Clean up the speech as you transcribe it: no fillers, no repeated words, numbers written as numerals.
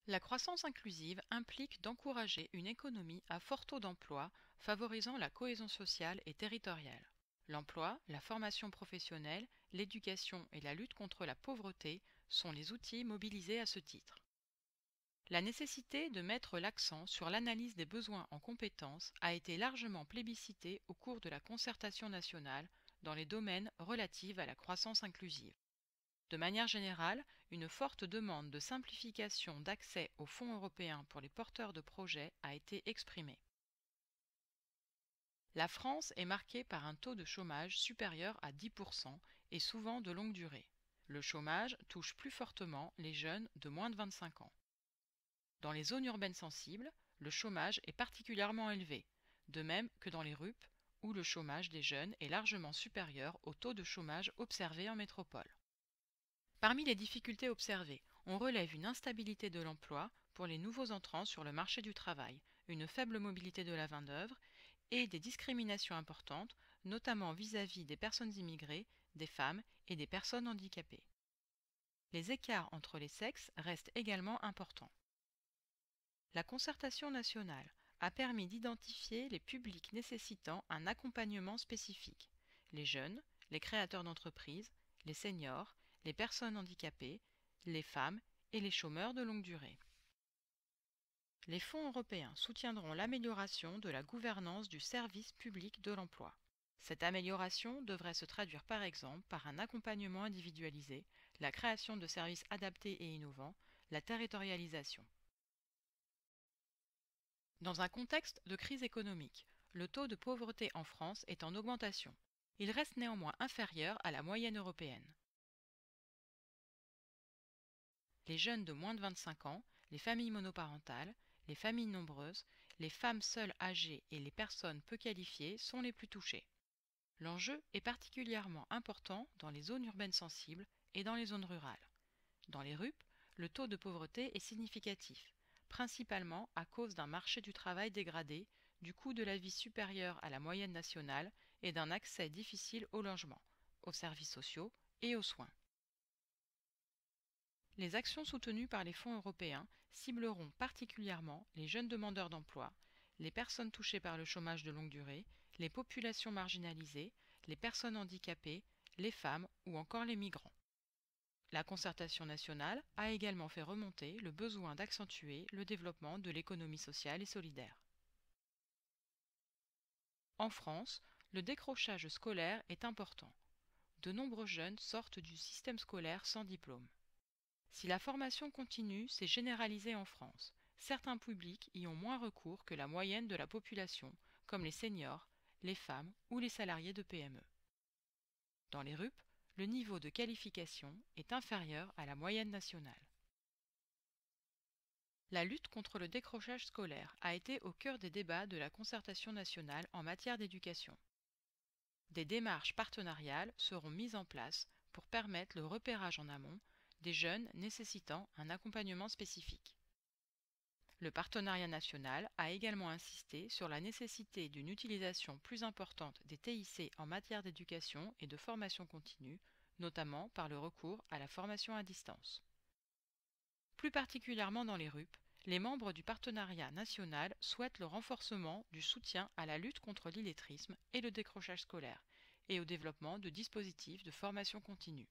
La croissance inclusive implique d'encourager une économie à fort taux d'emploi, favorisant la cohésion sociale et territoriale. L'emploi, la formation professionnelle, l'éducation et la lutte contre la pauvreté sont les outils mobilisés à ce titre. La nécessité de mettre l'accent sur l'analyse des besoins en compétences a été largement plébiscitée au cours de la concertation nationale dans les domaines relatifs à la croissance inclusive. De manière générale, une forte demande de simplification d'accès aux fonds européens pour les porteurs de projets a été exprimée. La France est marquée par un taux de chômage supérieur à 10% et souvent de longue durée. Le chômage touche plus fortement les jeunes de moins de 25 ans. Dans les zones urbaines sensibles, le chômage est particulièrement élevé, de même que dans les RUP, où le chômage des jeunes est largement supérieur au taux de chômage observé en métropole. Parmi les difficultés observées, on relève une instabilité de l'emploi pour les nouveaux entrants sur le marché du travail, une faible mobilité de la main-d'œuvre et des discriminations importantes, notamment vis-à-vis des personnes immigrées, des femmes et des personnes handicapées. Les écarts entre les sexes restent également importants. La concertation nationale a permis d'identifier les publics nécessitant un accompagnement spécifique: les jeunes, les créateurs d'entreprises, les seniors, les personnes handicapées, les femmes et les chômeurs de longue durée. Les fonds européens soutiendront l'amélioration de la gouvernance du service public de l'emploi. Cette amélioration devrait se traduire par exemple par un accompagnement individualisé, la création de services adaptés et innovants, la territorialisation. Dans un contexte de crise économique, le taux de pauvreté en France est en augmentation. Il reste néanmoins inférieur à la moyenne européenne. Les jeunes de moins de 25 ans, les familles monoparentales, les familles nombreuses, les femmes seules âgées et les personnes peu qualifiées sont les plus touchées. L'enjeu est particulièrement important dans les zones urbaines sensibles et dans les zones rurales. Dans les RUP, le taux de pauvreté est significatif, principalement à cause d'un marché du travail dégradé, du coût de la vie supérieur à la moyenne nationale et d'un accès difficile au logement, aux services sociaux et aux soins. Les actions soutenues par les fonds européens cibleront particulièrement les jeunes demandeurs d'emploi, les personnes touchées par le chômage de longue durée, les populations marginalisées, les personnes handicapées, les femmes ou encore les migrants. La concertation nationale a également fait remonter le besoin d'accentuer le développement de l'économie sociale et solidaire. En France, le décrochage scolaire est important. De nombreux jeunes sortent du système scolaire sans diplôme. Si la formation continue s'est généralisée en France, certains publics y ont moins recours que la moyenne de la population, comme les seniors, les femmes ou les salariés de PME. Dans les RUP, le niveau de qualification est inférieur à la moyenne nationale. La lutte contre le décrochage scolaire a été au cœur des débats de la concertation nationale en matière d'éducation. Des démarches partenariales seront mises en place pour permettre le repérage en amont des jeunes nécessitant un accompagnement spécifique. Le partenariat national a également insisté sur la nécessité d'une utilisation plus importante des TIC en matière d'éducation et de formation continue, notamment par le recours à la formation à distance. Plus particulièrement dans les RUP, les membres du partenariat national souhaitent le renforcement du soutien à la lutte contre l'illettrisme et le décrochage scolaire, et au développement de dispositifs de formation continue.